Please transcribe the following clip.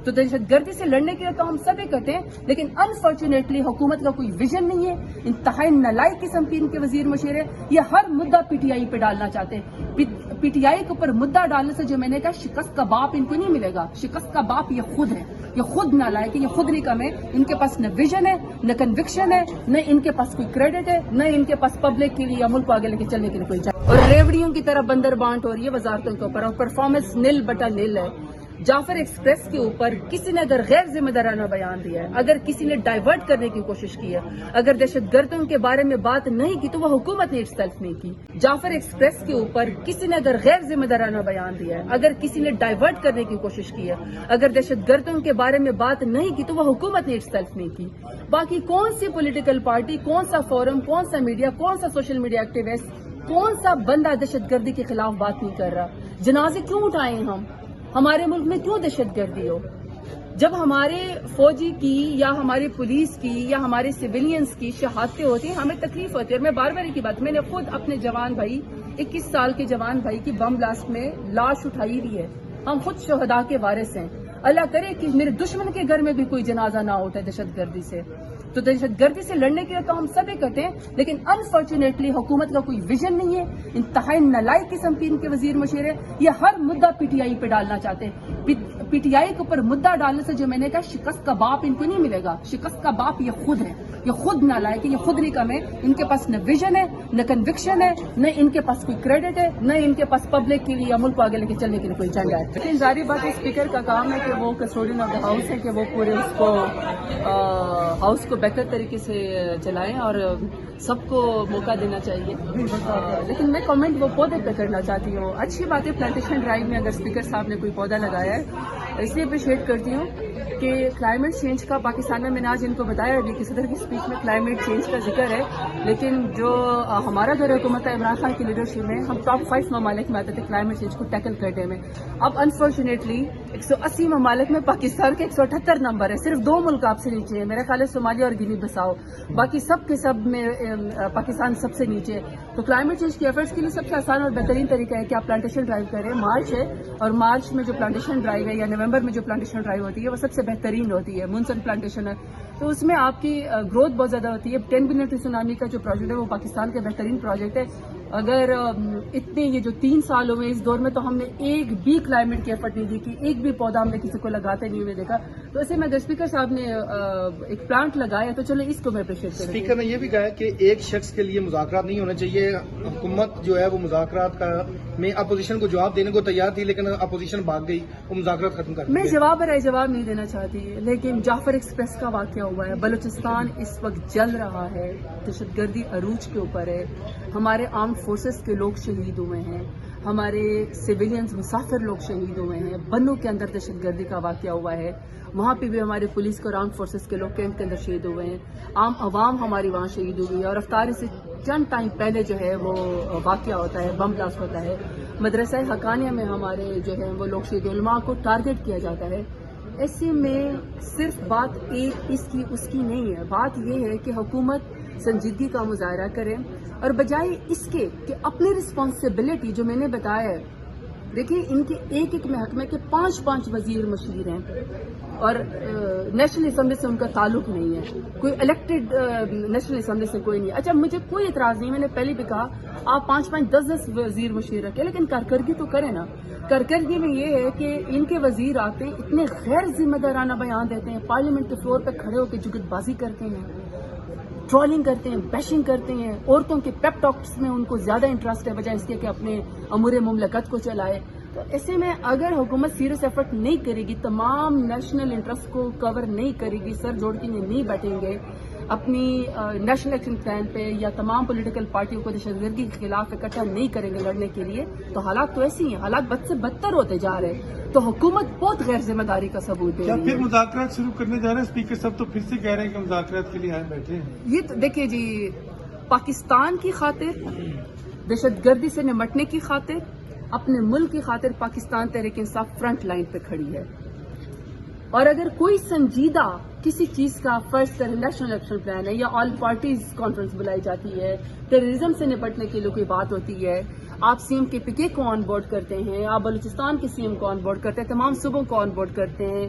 تو دہشت گردی سے لڑنے کے لیے تو ہم سب اکٹھے ہیں، لیکن انفارچونیٹلی حکومت کا کوئی ویژن نہیں ہے. انتہائی نالائق قسم کے ان کے وزیر مشیر ہیں. یہ ہر مدعا پی ٹی آئی پہ ڈالنا چاہتے ہیں. پی ٹی آئی کے اوپر مدعا ڈالنے سے جو میں نے کہا شکست کا باپ ان کو نہیں ملے گا. شکست کا باپ یہ خود ہے. یہ خود نالائق ہے، یہ خود نکم ہے. ان کے پاس نہ ویژن ہے، نہ کنوکشن ہے، نہ ان کے پاس کوئی کریڈٹ ہے، نہ ان کے پاس پبلک کے لیے یا ملک کو آگے لے کے چلنے کے لیے کوئی چاہیے. اور ریوڑیوں کی طرح بندر بانٹ ہو رہی ہے وزارتوں کے اوپر، اور پرفارمنس نل بٹا نل ہے. جعفر ایکسپریس کے اوپر کسی نے اگر غیر ذمہ دارانہ بیان دیا ہے، اگر کسی نے ڈائیورٹ کرنے کی کوشش کی ہے، اگر دہشت گردوں کے بارے میں بات نہیں کی تو وہ حکومت نے اٹ سیلف نہیں کی. جعفر ایکسپریس کے اوپر کسی نے اگر غیر ذمہ دارانہ بیان دیا ہے، اگر کسی نے ڈائیورٹ کرنے کی کوشش کی ہے، اگر دہشت گردوں کے بارے میں بات نہیں کی تو وہ حکومت نے اٹ سیلف نہیں کی. باقی کون سی پولیٹیکل پارٹی، کون سا فورم، کون سا میڈیا، کون سا سوشل میڈیا ایکٹیوسٹ، کون سا بندہ دہشت گردی کے خلاف بات نہیں کر رہا؟ جنازے کیوں اٹھائیں ہم؟ ہمارے ملک میں کیوں دہشت گردی ہو؟ جب ہمارے فوجی کی یا ہماری پولیس کی یا ہمارے سویلینز کی شہادتیں ہوتی ہیں ہمیں تکلیف ہوتی ہے. اور میں بار بار کی بات، میں نے خود اپنے جوان بھائی 21 سال کے جوان بھائی کی بم بلاسٹ میں لاش اٹھائی بھی ہے. ہم خود شہداء کے وارث ہیں. اللہ کرے کہ میرے دشمن کے گھر میں بھی کوئی جنازہ نہ اٹھے دہشت گردی سے. تو دہشت گردی سے لڑنے کے لیے تو ہم سب اکٹھے ہیں، لیکن انفارچونیٹلی حکومت کا کوئی ویژن نہیں ہے. انتہائی نالائق قسم کے ان کے وزیر مشیر ہیں. یہ ہر مدعا پی ٹی آئی پہ ڈالنا چاہتے ہیں. پی ٹی آئی کے اوپر مدعا ڈالنے سے جو میں نے کہا شکست کا باپ ان کو نہیں ملے گا. شکست کا باپ یہ خود ہے. یہ خود نالائق ہے، یہ خود نکم ہے. ان کے پاس نہ ویژن ہے، نہ کنوکشن ہے، نہ ان کے پاس کوئی کریڈٹ ہے، نہ ان کے پاس پبلک کے لیے یا ملک کو آگے لے کے چلنے کے لیے کوئی چاہیے. لیکن ظاہری بات ہے اسپیکر کا کام ہے کہ وہ کسٹوڈین آف دا ہاؤس ہے کہ وہ پورے اس کو ہاؤس کو بہتر طریقے سے چلائیں اور سب کو موقع دینا چاہیے. لیکن میں کامنٹ وہ پودے پہ کرنا چاہتی ہوں. اچھی بات ہے پلانٹیشن ڈرائیو میں اگر اسپیکر صاحب نے کوئی پودا لگایا ہے، اس لیے اپریشیٹ کرتی ہوں کہ کلائمیٹ چینج کا پاکستان میں نے آج ان کو بتایا ابھی کہ صدر کی اسپیچ میں کلائمیٹ چینج کا ذکر ہے، لیکن جو ہمارا دور حکومت ہے عمران خان کی لیڈرشپ میں ہم ٹاپ 5 ممالک میں آتے تھے کلائمیٹ چینج کو ٹیکل کرنے میں. اب انفارچونیٹلی 180 ممالک میں پاکستان کے 178 نمبر ہے. صرف 2 ملک آپ سے نیچے ہیں، میرا خیال ہے صومالیہ اور گینی بساؤ. باقی سب کے سب میں پاکستان سب سے نیچے. تو کلائمیٹ چینج کے ایفرٹس کے لیے سب سے آسان اور بہترین طریقہ ہے کہ آپ پلانٹیشن ڈرائیو کریں. مارچ ہے اور مارچ میں جو پلانٹیشن ڈرائیو ہے یا نومبر میں جو پلانٹیشن ڈرائیو ہوتی ہے وہ سب سے بہترین ہوتی ہے. مونسون پلانٹیشن ہے تو اس میں آپ کی گروتھ بہت زیادہ ہوتی ہے. 10 بلین ٹری سونامی کا جو پروجیکٹ ہے وہ پاکستان کا بہترین پروجیکٹ ہے. اگر اتنے یہ جو 3 سال ہوئے اس دور میں تو ہم نے ایک بھی کلائمیٹ کی ایفرٹ نہیں دی کہ ایک بھی پودا ہم نے کسی کو لگاتے نہیں ہوئے دیکھا. تو ایسے میں اگر اسپیکر صاحب نے ایک پلانٹ لگایا تو چلو اس کو میں اپریشیٹ کروں. اسپیکر نے یہ بھی کہا کہ ایک شخص کے لیے مذاکرات نہیں ہونے چاہیے. حکومت جو ہے وہ مذاکرات کا میں اپوزیشن کو جواب دینے کو تیار تھی لیکن اپوزیشن بھاگ گئی، وہ مذاکرات ختم کر. میں جواب برائے جواب نہیں دینا چاہتی، لیکن جعفر ایکسپریس کا واقعہ ہوا ہے. بلوچستان اس وقت جل رہا ہے، دہشت گردی عروج کے اوپر ہے. ہمارے آرمڈ فورسز کے لوگ شہید ہوئے ہیں، ہمارے سویلینز مسافر لوگ شہید ہوئے ہیں. بنوں کے اندر دہشت گردی کا واقعہ ہوا ہے، وہاں پہ بھی ہمارے پولیس کو آرمڈ فورسز کے لوگ کیمپ کے اندر شہید ہوئے ہیں. عام عوام ہماری وہاں شہید ہوئی ہے. اور افطاری سے چند ٹائم پہلے جو ہے وہ واقعہ ہوتا ہے، بم بلاسٹ ہوتا ہے. مدرسہ حقانیہ میں ہمارے جو ہے وہ لوگ شہید، علماء کو ٹارگٹ کیا جاتا ہے. ایسے میں صرف بات ایک اس کی نہیں ہے. بات یہ ہے کہ حکومت سنجیدگی کا مظاہرہ کرے اور بجائے اس کے کہ اپنی رسپانسبلٹی جو میں نے بتایا ہے، دیکھیں ان کے ایک محکمے کے 5 وزیر مشیر ہیں اور نیشنل اسمبلی سے ان کا تعلق نہیں ہے. کوئی الیکٹڈ نیشنل اسمبلی سے کوئی نہیں. اچھا مجھے کوئی اعتراض نہیں، میں نے پہلے بھی کہا آپ 5 10 وزیر مشیر رکھیں لیکن کارکردگی تو کریں نا. کارکردگی میں یہ ہے کہ ان کے وزیر آتے ہیں اتنے غیر ذمہ دارانہ بیان دیتے ہیں، پارلیمنٹ کے فلور پہ کھڑے ہو کے جگت بازی کرتے ہیں، ٹرولنگ کرتے ہیں، بیشنگ کرتے ہیں. عورتوں کے پیپ ٹاکس میں ان کو زیادہ انٹرسٹ ہے بجائے اس کے کہ اپنے امور مملکت کو چلائے. تو ایسے میں اگر حکومت سیریس ایفرٹ نہیں کرے گی، تمام نیشنل انٹرسٹ کو کور نہیں کرے گی، سر جوڑ کے نہیں بیٹھیں گے اپنی نیشنل ایکشن پلان پہ یا تمام پولیٹیکل پارٹیوں کو دہشت گردی کے خلاف اکٹھا نہیں کریں گے لڑنے کے لیے، تو حالات تو ایسے ہی ہیں، حالات بد سے بدتر ہوتے جا رہے ہیں. تو حکومت بہت غیر ذمہ داری کا ثبوت ہے. کیا پھر مذاکرات شروع کرنے جا رہے ہیں؟ اسپیکر صاحب تو پھر سے کہہ رہے ہیں کہ مذاکرات کے لیے آئے بیٹھے ہیں. یہ تو دیکھیے جی، پاکستان کی خاطر، دہشت گردی سے نمٹنے کی خاطر، اپنے ملک کی خاطر پاکستان تحریک انصاف فرنٹ لائن پہ کھڑی ہے. اور اگر کوئی سنجیدہ کسی چیز کا فرض کرے نیشنل ایکشن پلان ہے یا آل پارٹیز کانفرنس بلائی جاتی ہے، ٹیررزم سے نپٹنے کے لیے کوئی بات ہوتی ہے، آپ سی ایم کے پی کے کو آن بورڈ کرتے ہیں، آپ بلوچستان کے سی ایم کو آن بورڈ کرتے ہیں، تمام صوبوں کو آن بورڈ کرتے ہیں،